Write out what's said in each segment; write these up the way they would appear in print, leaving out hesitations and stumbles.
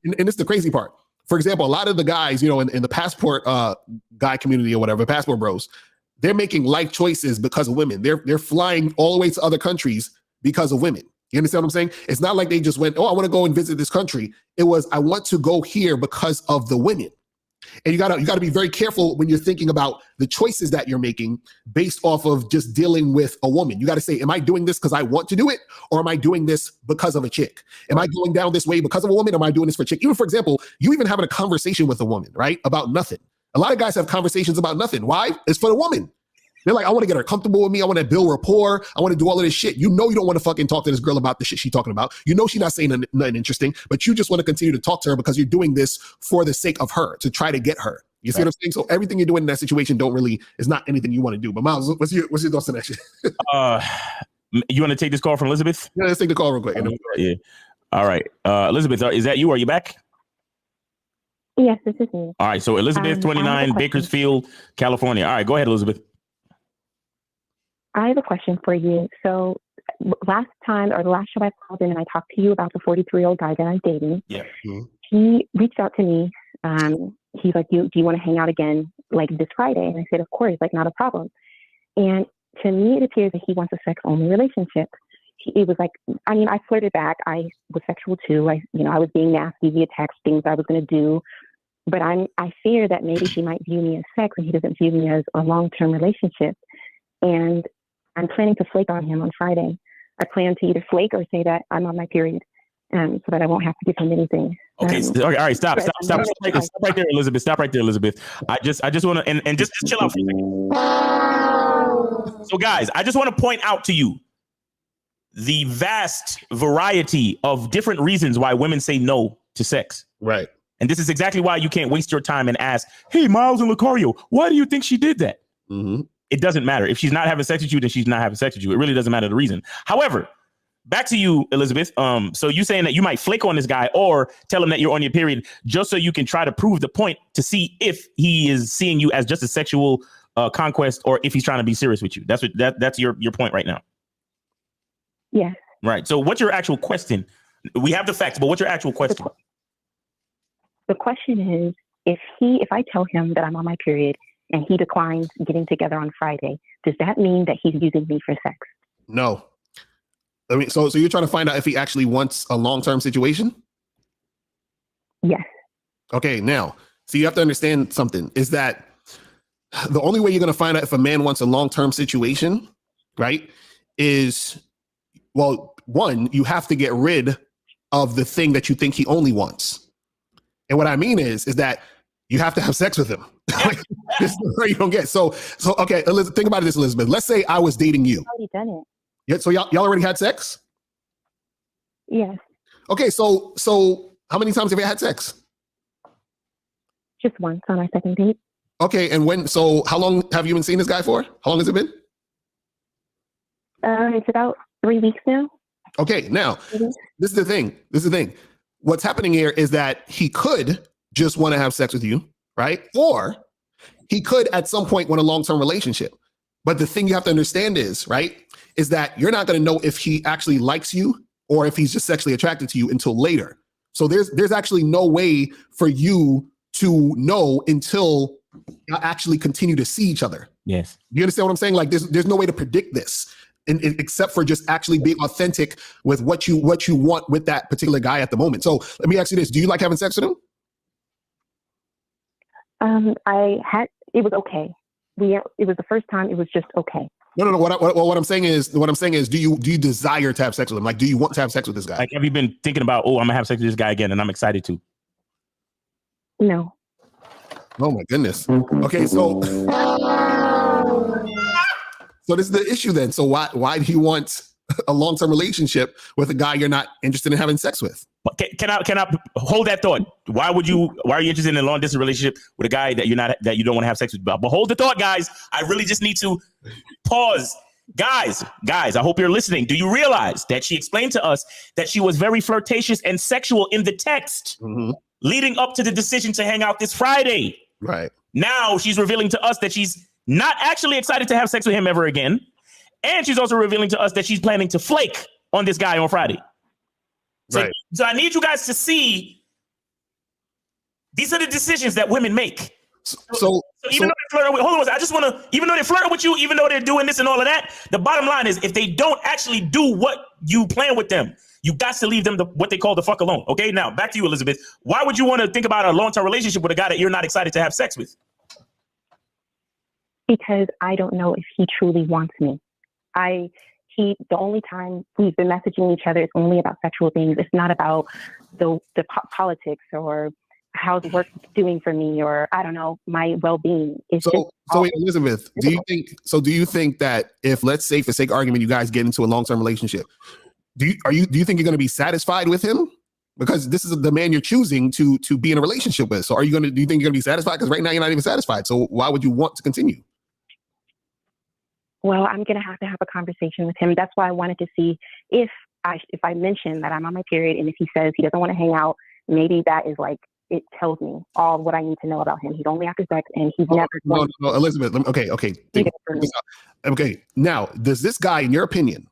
and it's the crazy part. For example, a lot of the guys, you know, in the passport guy community or whatever, passport bros, they're making life choices because of women. They're flying all the way to other countries because of women. You understand what I'm saying? It's not like they just went, oh, I want to go and visit this country. It was, I want to go here because of the women. And you gotta be very careful when you're thinking about the choices that you're making based off of just dealing with a woman. You got to say, am I doing this because I want to do it, or am I doing this because of a chick? Am I going down this way because of a woman? Or am I doing this for a chick? Even, for example, you even having a conversation with a woman, right, about nothing. A lot of guys have conversations about nothing. Why? It's for the woman. They're like, I want to get her comfortable with me. I want to build rapport. I want to do all of this shit. You know, you don't want to fucking talk to this girl about the shit she's talking about. You know, she's not saying nothing interesting, but you just want to continue to talk to her because you're doing this for the sake of her, to try to get her. You see what I'm saying? So everything you're doing in that situation is not anything you want to do. But Miles, what's your thoughts on that shit? You want to take this call from Elizabeth? Yeah, let's take the call real quick. Yeah. All right. Elizabeth, is that you? Are you back? Yes, this is me. All right. So Elizabeth, 29, Bakersfield, California. All right. Go ahead, Elizabeth. I have a question for you. So last time, or the last show I called in and I talked to you about the 43-year-old guy that I'm dating. Yeah. Mm-hmm. He reached out to me. He's like, do you want to hang out again like this Friday? And I said, of course, like not a problem. And to me, it appears that he wants a sex-only relationship. It was like, I mean, I flirted back. I was sexual too. I was being nasty via text, things I was going to do. But I fear that maybe he might view me as sex and he doesn't view me as a long-term relationship. And I'm planning to flake on him on Friday. I plan to either flake or say that I'm on my period, so that I won't have to give him anything. Okay. All right. Stop right there, Elizabeth. Stop right there, Elizabeth. I just want to, and just chill out for a second. So guys, I just want to point out to you the vast variety of different reasons why women say no to sex. Right. And this is exactly why you can't waste your time and ask, hey, Miles and Lucario, why do you think she did that? Mm-hmm. It doesn't matter. If she's not having sex with you, then she's not having sex with you. It really doesn't matter the reason. However, back to you, Elizabeth. So you saying that you might flake on this guy or tell him that you're on your period just so you can try to prove the point to see if he is seeing you as just a sexual conquest or if he's trying to be serious with you. That's your point right now. Yes. Right. So what's your actual question? We have the facts, but what's your actual question? The question is, if I tell him that I'm on my period and he declines getting together on Friday, does that mean that he's using me for sex? No. I mean, so you're trying to find out if he actually wants a long-term situation? Yes. Okay, now, so you have to understand something, is that the only way you're going to find out if a man wants a long-term situation, right, is, well, one, you have to get rid of the thing that you think he only wants. And what I mean is that you have to have sex with him. This is where you don't get. So okay, Elizabeth, think about this, Elizabeth. Let's say I was dating you. I've already done it. Yeah. So y'all already had sex? Yes. Okay. So how many times have you had sex? Just once on our second date. Okay. And so how long have you been seeing this guy for? How long has it been? It's about 3 weeks now. Okay. Now, this is the thing. What's happening here is that he could just want to have sex with you, right? Or he could at some point want a long-term relationship. But the thing you have to understand is, right, is that you're not going to know if he actually likes you or if he's just sexually attracted to you until later. So there's actually no way for you to know until you actually continue to see each other. Yes. You understand what I'm saying? Like there's no way to predict this. Except for just actually being authentic with what you want with that particular guy at the moment. So let me ask you this. Do you like having sex with him? It was okay. It was the first time. It was just okay. No. What I'm saying is, do you desire to have sex with him? Like, do you want to have sex with this guy? Like, have you been thinking about, I'm gonna have sex with this guy again and I'm excited to? No. Oh my goodness. Okay. So this is the issue then. So why do you want a long-term relationship with a guy you're not interested in having sex with? Can I hold that thought? Why are you interested in a long-distance relationship with a guy that you don't want to have sex with? But hold the thought, guys. I really just need to pause. Guys, I hope you're listening. Do you realize that she explained to us that she was very flirtatious and sexual in the text leading up to the decision to hang out this Friday? Right. Now she's revealing to us that she's not actually excited to have sex with him ever again. And she's also revealing to us that she's planning to flake on this guy on Friday. So I need you guys to see These are the decisions that women make. So even though they're flirting with, hold on, I just want to, even though they're flirting with you, even though they're doing this and all of that, the bottom line is if they don't actually do what you plan with them, you got to leave them what they call the fuck alone. Okay, now back to you, Elizabeth. Why would you want to think about a long-term relationship with a guy that you're not excited to have sex with? Because I don't know if he truly wants me. The only time we've been messaging each other is only about sexual things. It's not about the politics or how's work doing for me, or I don't know, my well-being. So wait, Elizabeth, do you think that if, let's say for sake of argument, you guys get into a long-term relationship, do you think you're going to be satisfied with him? Because this is the man you're choosing to be in a relationship with. So do you think you're going to be satisfied? Because right now you're not even satisfied. So why would you want to continue? Well, I'm going to have a conversation with him. That's why I wanted to see if I mention that I'm on my period, and if he says he doesn't want to hang out, maybe that is like, it tells me all what I need to know about him. He's only after sex, and he's never. No, Elizabeth. Okay. Okay. Now, does this guy, in your opinion,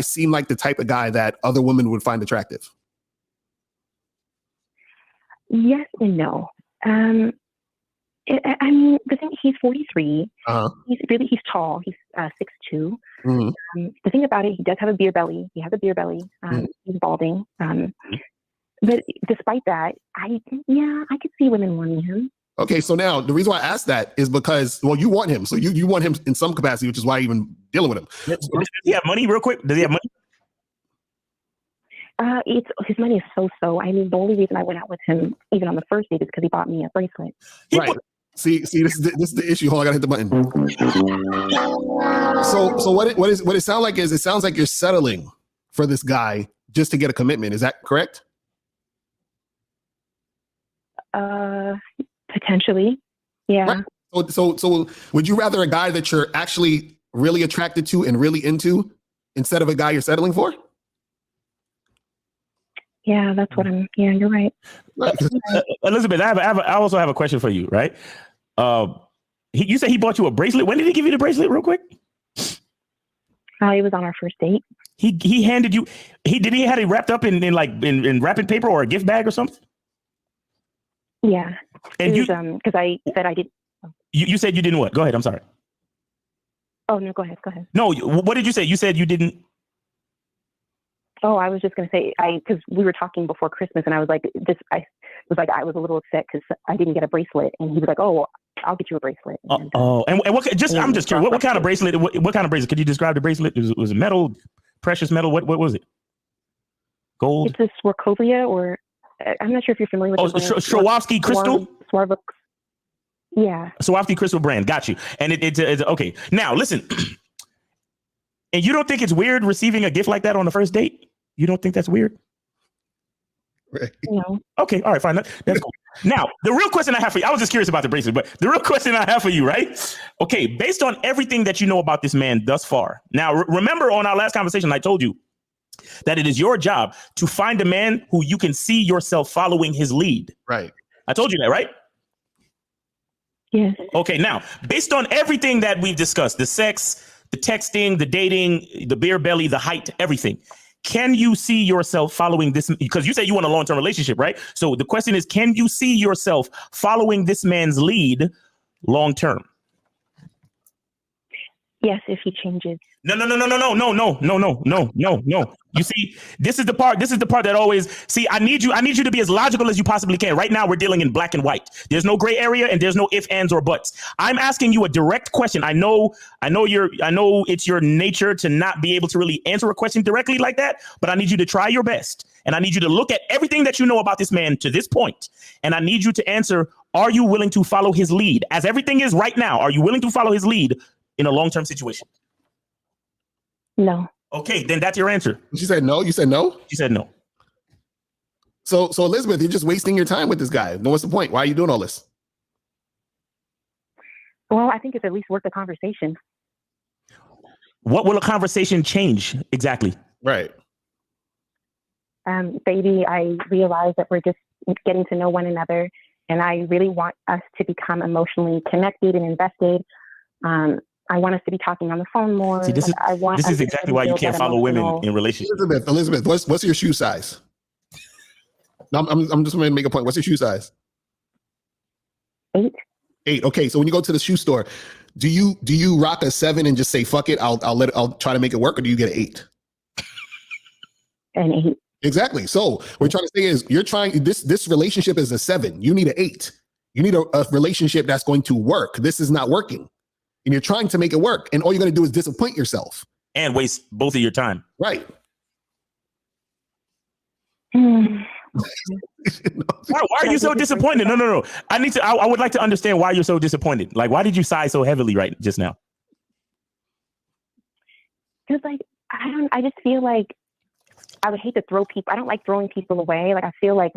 seem like the type of guy that other women would find attractive? Yes and no. I mean, the thing, he's 43. He's tall. He's 6'2". Mm-hmm. The thing about it, he does have a beer belly. He has a beer belly. He's balding. But despite that, I could see women wanting him. Okay, so now the reason why I asked that is because, well, you want him. So you want him in some capacity, which is why you're even dealing with him. Does he have money, real quick? Does he have money? His money is so. I mean, the only reason I went out with him, even on the first date, is because he bought me a bracelet. Right. See, this is the issue. Hold on, I gotta hit the button. So what it sounds like is, it sounds like you're settling for this guy just to get a commitment. Is that correct? Potentially, yeah. Right. So would you rather a guy that you're actually really attracted to and really into instead of a guy you're settling for? Yeah, that's what I'm. Yeah, you're right. Elizabeth, I also have a question for you, right? You said he bought you a bracelet. When did he give you the bracelet, real quick? It was on our first date. He handed you. He had it wrapped up in wrapping paper or a gift bag or something. Yeah, and because I said I did. You said you didn't what? Go ahead. I'm sorry. Oh no, go ahead. No, what did you say? You said you didn't. Oh, I was just gonna say because we were talking before Christmas, and I was like, I was a little upset because I didn't get a bracelet, and he was like, "Oh, I'll get you a bracelet." And what? I'm just curious. What kind of bracelet? What kind of bracelet? Could you describe the bracelet? Was it metal, precious metal? What was it? Gold. It's a Swarovski, or I'm not sure if you're familiar with. Swarovski crystal. Swarovski. Yeah. Swarovski crystal brand. Got you. And it's okay. Now listen. And you don't think it's weird receiving a gift like that on the first date? You don't think that's weird? Right. No. Okay. All right. Fine. That's cool. Now, the real question I have for you, I was just curious about the bracelet, but the real question I have for you, right? Okay. Based on everything that you know about this man thus far. Now, remember on our last conversation, I told you that it is your job to find a man who you can see yourself following his lead. Right. I told you that, right? Yes. Okay. Now, based on everything that we've discussed, the sex, the texting, the dating, the beer belly, the height, everything. Can you see yourself following this? Because you say you want a long-term relationship, right? So the question is, can you see yourself following this man's lead long-term? Yes, if he changes. No. You see, this is the part that always see, I need you to be as logical as you possibly can. Right now, we're dealing in black and white. There's no gray area and there's no ifs, ands, or buts. I'm asking you a direct question. I know it's your nature to not be able to really answer a question directly like that, but I need you to try your best. And I need you to look at everything that you know about this man to this point. And I need you to answer, are you willing to follow his lead? As everything is right now, are you willing to follow his lead in a long-term situation? No. Okay, then that's your answer. She said no. You said no? She said no. So Elizabeth, you're just wasting your time with this guy. What's the point? Why are you doing all this? Well, I think it's at least worth the conversation. What will a conversation change exactly? Right. Baby, I realize that we're just getting to know one another, and I really want us to become emotionally connected and invested. I want us to be talking on the phone more. See, this is exactly why you can't follow women in relationships. Elizabeth, what's your shoe size? No, I'm just going to make a point. What's your shoe size? 8. Okay, so when you go to the shoe store, do you rock a 7 and just say fuck it? I'll try to make it work, or do you get an 8? An 8. Exactly. So what we're trying to say is you're trying this relationship is a 7. You need an 8. You need a relationship that's going to work. This is not working. And you're trying to make it work. And all you're going to do is disappoint yourself. And waste both of your time. Right. Why are you so disappointed? No. I would like to understand why you're so disappointed. Like, why did you sigh so heavily right just now? Because like, I just feel like I would hate to throw people. I don't like throwing people away. Like, I feel like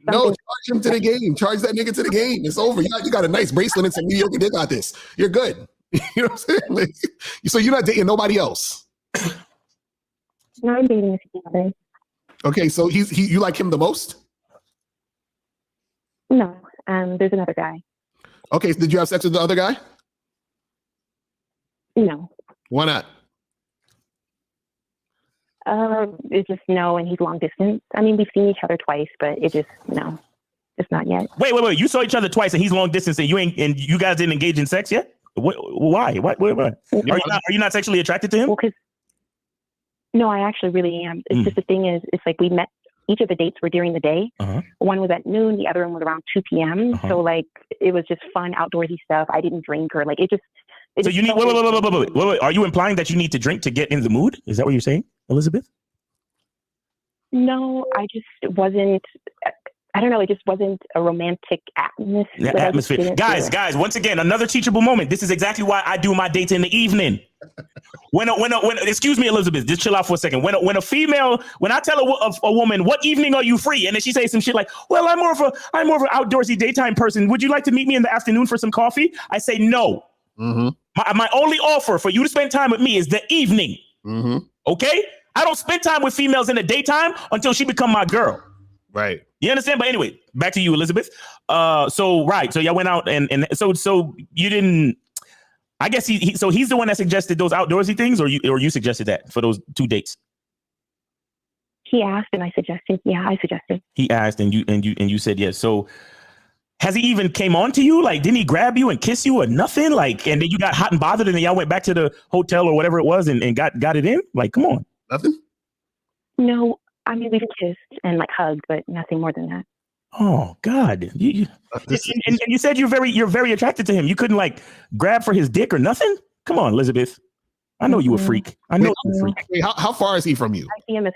no, charge him to the game. Charge that nigga to the game. It's over. You got a nice bracelet and some mediocre dick out this. You're good. You know what I'm saying? Like, so you're not dating nobody else. No, I'm dating a few others. Okay, so you like him the most? No, there's another guy. Okay, so did you have sex with the other guy? No. Why not? It's just no, and he's long distance. I mean, we've seen each other twice, but it's not yet. Wait. You saw each other twice, and he's long distance, and you guys didn't engage in sex yet? Why? What? Are you not sexually attracted to him? Well, no, I actually really am. It's just the thing is, it's like we met. Each of the dates were during the day. One was at noon, the other one was around 2 p.m. So like it was just fun outdoorsy stuff. I didn't drink or like it just. So you need wait. Are you implying that you need to drink to get in the mood? Is that what you're saying, Elizabeth? No, I just wasn't. I don't know. It just wasn't a romantic atmosphere. Guys, once again, another teachable moment. This is exactly why I do my dates in the evening. When excuse me, Elizabeth, just chill out for a second. When I tell a woman, what evening are you free? And then she says some shit like, well, I'm more of an outdoorsy daytime person. Would you like to meet me in the afternoon for some coffee? I say no. My only offer for you to spend time with me is the evening. Okay? I don't spend time with females in the daytime until she become my girl. Right. You understand? But anyway, back to you, Elizabeth. So y'all went out and so you didn't. I guess he's the one that suggested those outdoorsy things, or you suggested that for those 2 dates. He asked and I suggested. Yeah, I suggested. He asked and you said yes. So has he even came on to you? Like, didn't he grab you and kiss you or nothing? Like, and then you got hot and bothered, and then y'all went back to the hotel or whatever it was and got it in? Like, come on. Nothing? No, I mean, we've kissed and like hugged, but nothing more than that. Oh God! And you said you're very attracted to him. You couldn't like grab for his dick or nothing. Come on, Elizabeth. I know you a freak. I know you a freak. Wait, how far is he from you? I see him as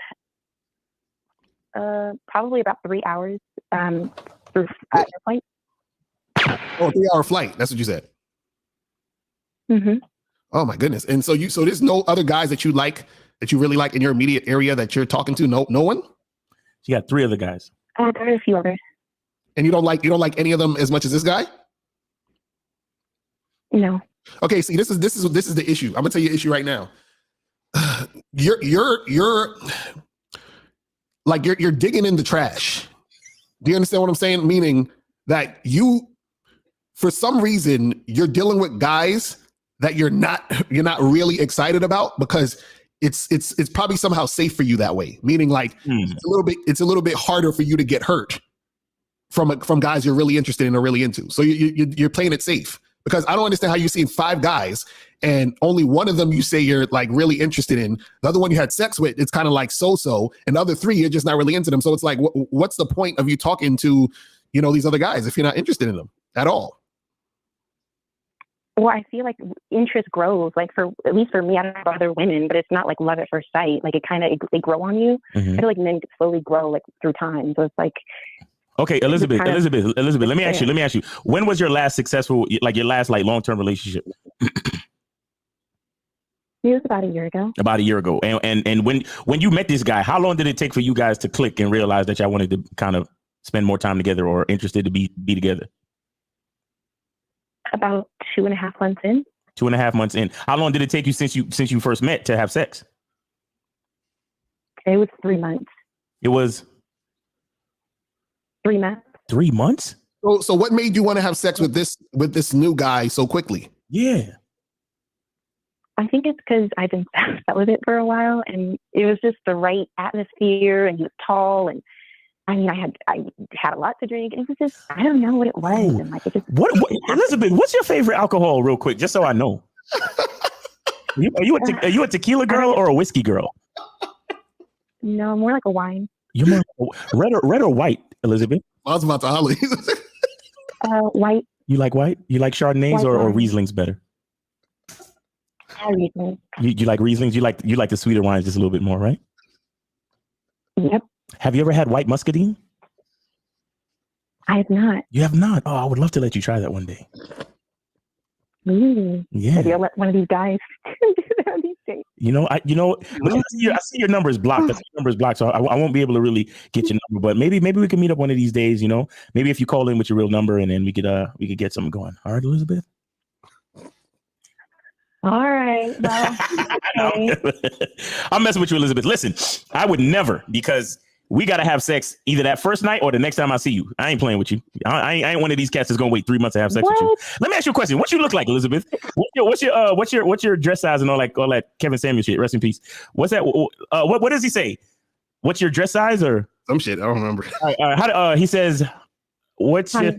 probably about 3 hours through flight. Oh, 3-hour flight. That's what you said. Oh my goodness! And so there's no other guys that you really like in your immediate area that you're talking to? No one? She got 3 other guys. There are a few others. And you don't like any of them as much as this guy? No. Okay, see, this is the issue. I'm gonna tell you the issue right now. You're digging in the trash. Do you understand what I'm saying? Meaning that you, for some reason, you're dealing with guys that you're not really excited about because it's probably somehow safe for you that way. Meaning like it's a little bit harder for you to get hurt from guys you're really interested in or really into. So you're playing it safe, because I don't understand how you're seeing 5 guys and only one of them you say you're like really interested in. The other one you had sex with, it's kind of like so-so, and the other 3 you're just not really into them. So it's like, what's the point of you talking to these other guys if you're not interested in them at all? Well, I feel like interest grows, like at least for me, I don't know about other women, but it's not like love at first sight. Like they grow on you. I feel like men slowly grow like through time. So it's like. Okay, Elizabeth, let me ask you, when was your last successful, like your last like long-term relationship? It was about a year ago. About a year ago. And when you met this guy, how long did it take for you guys to click and realize that y'all wanted to kind of spend more time together or interested to be together? About 2.5 months in. 2.5 months in. How long did it take you since you first met to have sex? It was 3 months. It was 3 months. 3 months? So what made you want to have sex with this new guy so quickly? Yeah. I think it's because I've been celibate for a while, and it was just the right atmosphere, and he was tall, and I mean, I had a lot to drink. It was just, I don't know what it was. And like, it just. What Elizabeth, what's your favorite alcohol real quick, just so I know? Are you a tequila girl or a whiskey girl? No, more like a wine. You're more red or white, Elizabeth? I was about to holler. White. You like white? You like Chardonnays or Rieslings better? Riesling. You like Rieslings? You like the sweeter wines just a little bit more, right? Yep. Have you ever had white muscadine? I have not. You have not? Oh, I would love to let you try that one day. Really? Yeah. Maybe I'll let one of these guys do that on these days. I see your number is blocked. So I won't be able to really get your number. But maybe we can meet up one of these days. Maybe if you call in with your real number, and then we could get something going. All right, Elizabeth. All right. Well, okay. I'm messing with you, Elizabeth. Listen, I would never, because we got to have sex either that first night or the next time I see you. I ain't playing with you. I ain't one of these cats that's gonna wait 3 months to have sex with you. Let me ask you a question. What you look like, Elizabeth? What's your dress size and all that Kevin Samuel shit? Rest in peace. What's that? What does he say? What's your dress size or some shit? I don't remember. He says, what's your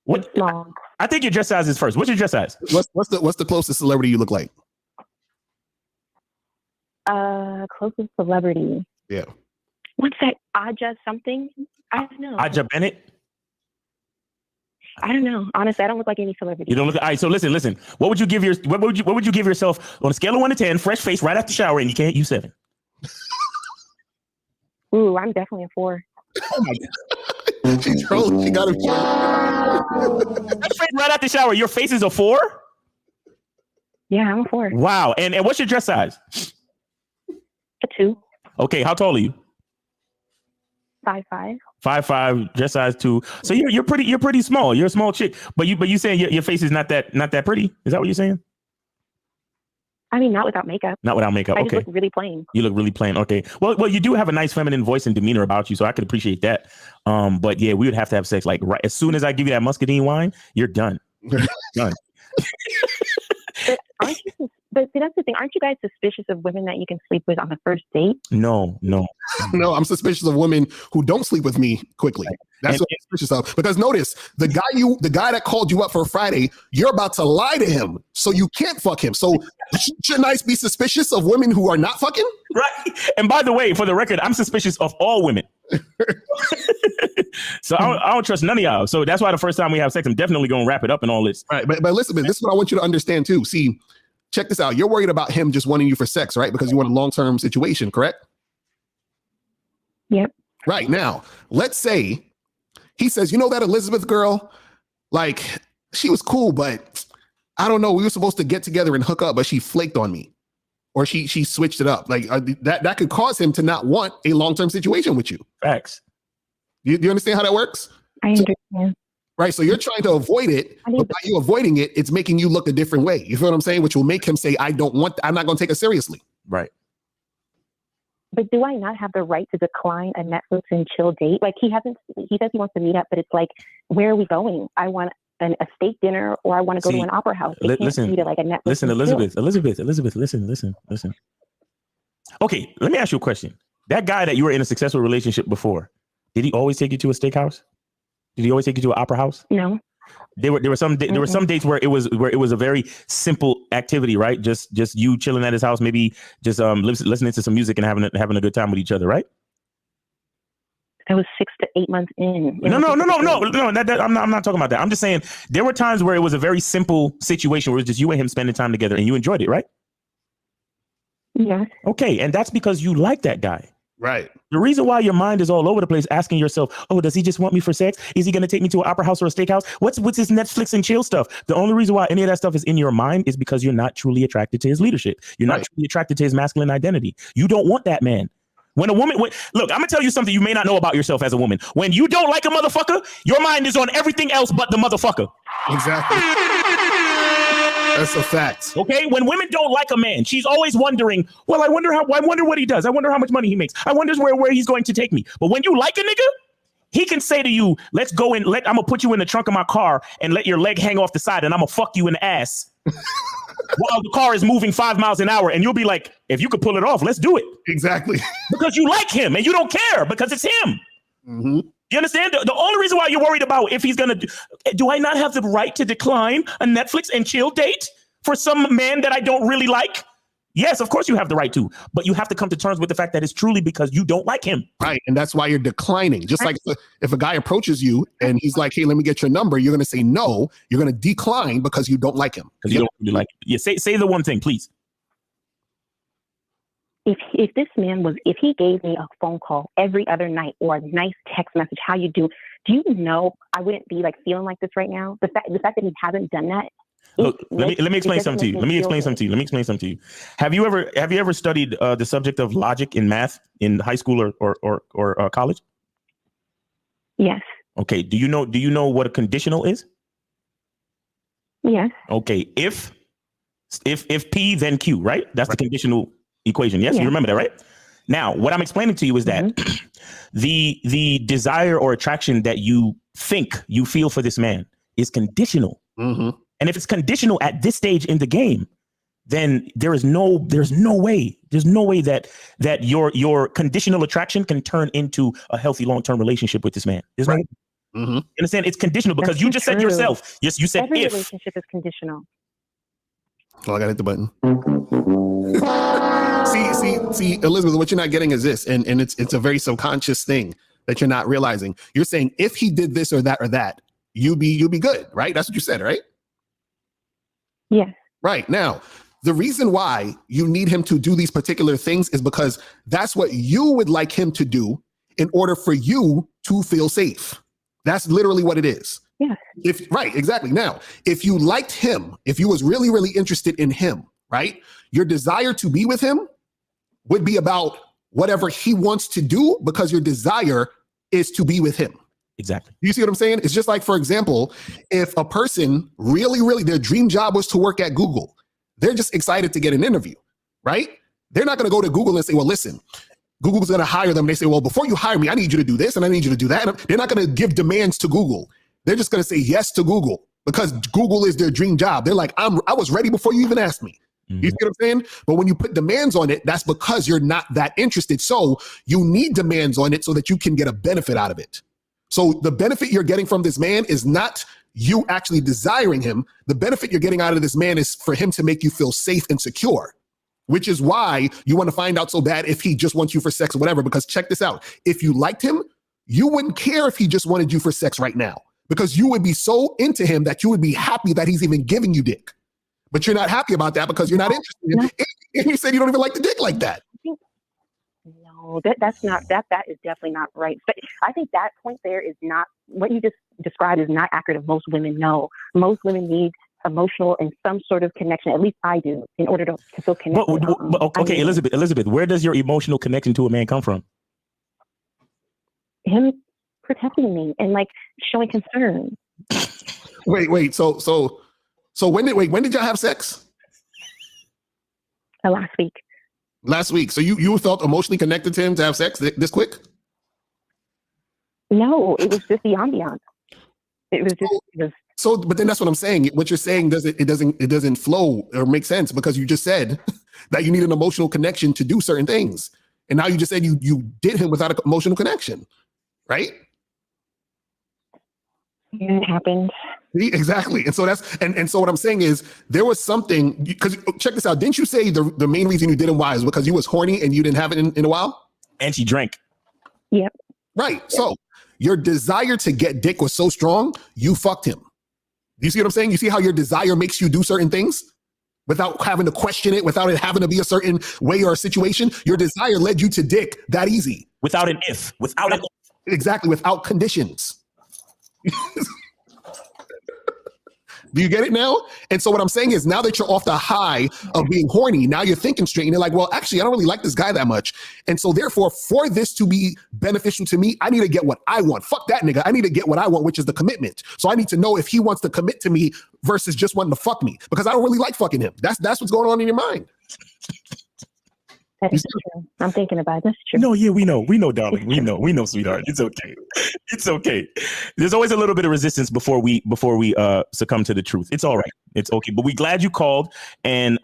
what? Long. I think your dress size is first. What's your dress size? What's the closest celebrity you look like? Closest celebrity. Yeah. What's that? Aja something? I don't know. Aja Bennett? I don't know. Honestly, I don't look like any celebrity. You don't look. All right. So listen. What would you give yourself on a scale of 1 to 10? Fresh face, right after the shower, and you can't use 7. Ooh, I'm definitely a 4. Oh my God. She trolled. She got him. Fresh face right after the shower. Your face is a 4? Yeah, I'm a 4. Wow. And what's your dress size? A 2. Okay. How tall are you? 5'5". 5'5", dress size 2. So you're pretty small. You're a small chick. But you saying your face is not that pretty? Is that what you're saying? I mean, not without makeup. Not without makeup. I Okay. just look really plain. You look really plain. Okay. Well, you do have a nice feminine voice and demeanor about you, so I could appreciate that. But yeah, we would have to have sex like right as soon as I give you that muscadine wine. You're done. Done. But see, that's the thing. Aren't you guys suspicious of women that you can sleep with on the first date? No. No, I'm suspicious of women who don't sleep with me quickly. That's what I'm suspicious of. Because notice the guy that called you up for Friday, you're about to lie to him, so you can't fuck him. So shouldn't I be suspicious of women who are not fucking? Right. And by the way, for the record, I'm suspicious of all women. So I don't trust none of y'all. So that's why the first time we have sex, I'm definitely gonna wrap it up and all this. All right, but Elizabeth, this is what I want you to understand too. See, check this out. You're worried about him just wanting you for sex, right? Because you want a long-term situation, correct? Yep. Right. Now, let's say he says, that Elizabeth girl, like, she was cool, but I don't know. We were supposed to get together and hook up, but she flaked on me. Or she switched it up. Like that could cause him to not want a long-term situation with you. Facts. Do you understand how that works? I understand. Right. So you're trying to avoid it. But by you avoiding it, it's making you look a different way. You feel what I'm saying? Which will make him say, I'm not going to take it seriously. Right. But do I not have the right to decline a Netflix and chill date? Like he says he wants to meet up, but it's like, where are we going? I want a steak dinner, or I want to go to an opera house. Listen, like a Netflix. Listen, Elizabeth, listen. Okay, let me ask you a question. That guy that you were in a successful relationship before, did he always take you to a steakhouse? Did he always take you to an opera house? No. There were some dates where it was a very simple activity, right? Just you chilling at his house, maybe just listening to some music and having a good time with each other, right? That was 6 to 8 months in. No. I'm not talking about that. I'm just saying there were times where it was a very simple situation where it was just you and him spending time together and you enjoyed it, right? Yes. Okay, and that's because you like that guy. Right. The reason why your mind is all over the place asking yourself, oh, does he just want me for sex? Is he going to take me to an opera house or a steakhouse? What's his Netflix and chill stuff? The only reason why any of that stuff is in your mind is because you're not truly attracted to his leadership. You're not truly attracted to his masculine identity. You don't want that man. Look, I'm going to tell you something you may not know about yourself as a woman. When you don't like a motherfucker, your mind is on everything else but the motherfucker. Exactly. That's a fact. Okay, when women don't like a man, she's always wondering, well, I wonder what he does. I wonder how much money he makes. I wonder where he's going to take me. But when you like a nigga, he can say to you, let's go in, I'm gonna put you in the trunk of my car and let your leg hang off the side and I'm gonna fuck you in the ass while the car is moving 5 miles an hour. And you'll be like, if you could pull it off, let's do it. Exactly. Because you like him and you don't care because it's him. Mm-hmm. You understand? The only reason why you're worried about if he's going to do I not have the right to decline a Netflix and chill date for some man that I don't really like? Yes, of course you have the right to, but you have to come to terms with the fact that it's truly because you don't like him. Right. And that's why you're declining. Just like if a guy approaches you and he's like, hey, let me get your number, you're going to say no. You're going to decline because you don't like him. Because you don't really like him. Yeah, say the one thing, please. If this man if he gave me a phone call every other night or a nice text message, how you do you know I wouldn't be like feeling like this right now? The fact that he hasn't done that. Look, let me explain something to you. Let me explain something to you. Have you ever studied the subject of logic in math in high school or college? Yes. Okay. Do you know what a conditional is? Yes. Okay. If P then Q, right? That's the conditional equation. Yes, you remember that, right? Now, what I'm explaining to you is that the desire or attraction that you think you feel for this man is conditional. Mm-hmm. And if it's conditional at this stage in the game, then there's no way that your conditional attraction can turn into a healthy long-term relationship with this man. There's no way. Mm-hmm. You understand? It's conditional because you just said yourself. Yes, you said every if. relationship is conditional. Oh, I gotta hit the button. see, Elizabeth, what you're not getting is this, and it's a very subconscious thing that you're not realizing. You're saying if he did this or that, you'll be good, right? That's what you said, right? Yes. Right. Now, the reason why you need him to do these particular things is because that's what you would like him to do in order for you to feel safe. That's literally what it is. Yes. Right, exactly. Now, if you liked him, if you was really, really interested in him, right, your desire to be with him would be about whatever he wants to do because your desire is to be with him. Exactly. You see what I'm saying? It's just like, for example, if a person really, their dream job was to work at Google, they're just excited to get an interview, right? They're not going to go to Google and say, well, listen, Google's going to hire them. They say, well, before you hire me, I need you to do this and I need you to do that. And they're not going to give demands to Google. They're just going to say yes to Google because Google is their dream job. They're like, I was ready before you even asked me. You see what I'm saying? But when you put demands on it, that's because you're not that interested. So you need demands on it so that you can get a benefit out of it. So the benefit you're getting from this man is not you actually desiring him. The benefit you're getting out of this man is for him to make you feel safe and secure, which is why you want to find out so bad if he just wants you for sex or whatever. Because check this out. If you liked him, you wouldn't care if he just wanted you for sex right now because you would be so into him that you would be happy that he's even giving you dick. But you're not happy about that because you're not interested. And you said you don't even like the dick like that. No, that is definitely not right. But I think that point there is not what you just described is not accurate of most women. No, most women need emotional and some sort of connection. At least I do in order to feel connected. Okay, Elizabeth, where does your emotional connection to a man come from? Him protecting me and like showing concern. Wait. So when did y'all have sex? Last week. Last week. So you felt emotionally connected to him to have sex this quick? No, it was just the ambiance. But then that's what I'm saying. What you're saying doesn't flow or make sense because you just said that you need an emotional connection to do certain things. And now you just said you did him without an emotional connection, right? Yeah, it happened. Exactly. And so so what I'm saying is there was something, because check this out. Didn't you say the main reason you didn't was because you was horny and you didn't have it in a while? And she drank. Yep. Right. Yep. So your desire to get dick was so strong, you fucked him. You see what I'm saying? You see how your desire makes you do certain things without having to question it, without it having to be a certain way or a situation? Your desire led you to dick that easy. Without an if. Exactly. Without conditions. Do you get it now? And so what I'm saying is now that you're off the high of being horny, now you're thinking straight and you're like, well, actually, I don't really like this guy that much. And so therefore, for this to be beneficial to me, I need to get what I want. Fuck that nigga. I need to get what I want, which is the commitment. So I need to know if he wants to commit to me versus just wanting to fuck me because I don't really like fucking him. That's what's going on in your mind. That is true. I'm thinking about it. That's true. No, yeah, we know, darling. We know, sweetheart. It's okay. It's okay. There's always a little bit of resistance before we succumb to the truth. It's all right. It's okay. But we glad you called. And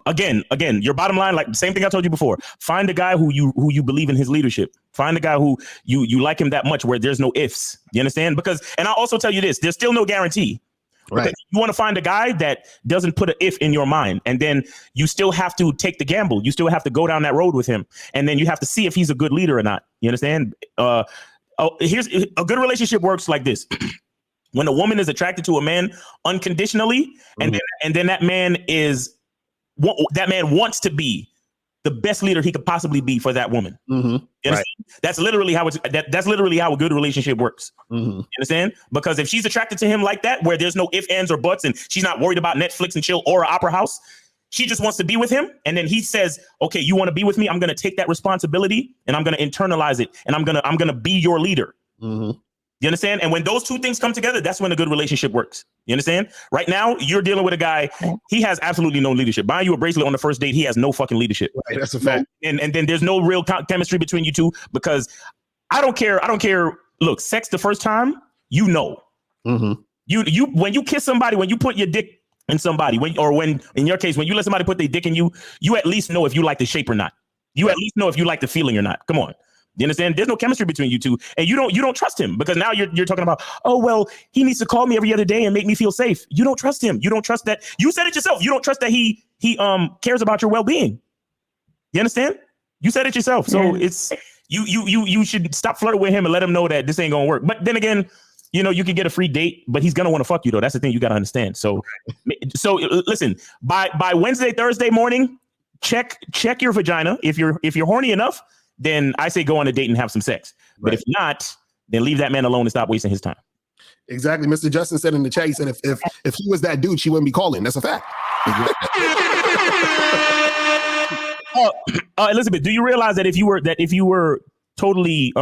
again, your bottom line, like the same thing I told you before. Find a guy who you believe in his leadership. Find a guy who you like him that much, where there's no ifs. You understand? Because, and I'll also tell you this: there's still no guarantee. Right. You want to find a guy that doesn't put an if in your mind, and then you still have to take the gamble. You still have to go down that road with him, and then you have to see if he's a good leader or not. You understand? Here's a good relationship works like this: when a woman is attracted to a man unconditionally, and then that man wants to be the best leader he could possibly be for that woman. Right. That's literally how that's literally how a good relationship works. You understand? Because if she's attracted to him like that, where there's no ifs, ands, or buts, and she's not worried about Netflix and chill or an opera house, she just wants to be with him. And then he says, okay, you want to be with me? I'm going to take that responsibility and I'm going to internalize it. And I'm going to be your leader. You understand? And when those two things come together, that's when a good relationship works. You understand? Right now, you're dealing with a guy, he has absolutely no leadership. Buying you a bracelet on the first date, he has no fucking leadership. Right, that's a fact. And then there's no real chemistry between you two, because I don't care. Look, sex the first time, you know. You when you kiss somebody, when you put your dick in somebody, when in your case, when you let somebody put their dick in you, you at least know if you like the shape or not. You at least know if you like the feeling or not. Come on. You understand? There's no chemistry between you two, and you don't trust him, because now you're talking about, oh, well, he needs to call me every other day and make me feel safe. You don't trust him. You don't trust that. You said it yourself. You don't trust that he cares about your well-being. You understand? You said it yourself. So it's you should stop flirting with him and let him know that this ain't gonna work. But then again, you can get a free date, but he's gonna want to fuck you though. That's the thing you gotta understand. So listen, by Wednesday, Thursday morning, check your vagina. If you're horny enough, then I say go on a date and have some sex. But if not, then leave that man alone and stop wasting his time. Exactly. Mr. Justin said in the chat, he said if he was that dude, she wouldn't be calling. That's a fact. Elizabeth, do you realize that if you were totally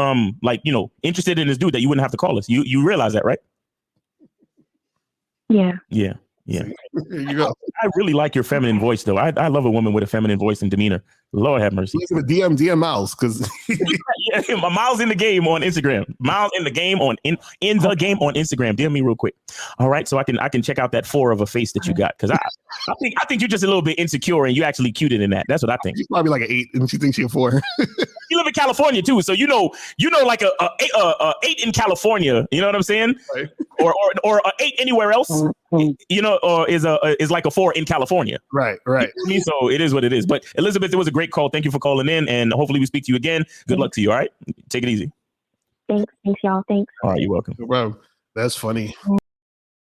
interested in this dude, that you wouldn't have to call us? You realize that, right? Yeah. Here you go. I really like your feminine voice, though. I love a woman with a feminine voice and demeanor. Lord have mercy. Listen to DM Miles, because Miles in the game on Instagram. Miles in the game on in the game on Instagram. DM me real quick. All right, so I can check out that 4 of a face that you got, because I think you're just a little bit insecure and you actually cuter than that. That's what I think. She's probably like an 8, and she thinks she's a 4. You live in California too, so you know like a 8 in California. You know what I'm saying? Right. Or a 8 anywhere else. Or is like a 4 in California. Right. So it is what it is. But Elizabeth, it was a great call. Thank you for calling in, and hopefully we speak to you again. Good luck to you. All right, take it easy. Thanks, y'all. Thanks. All right, you're welcome. Bro, that's funny.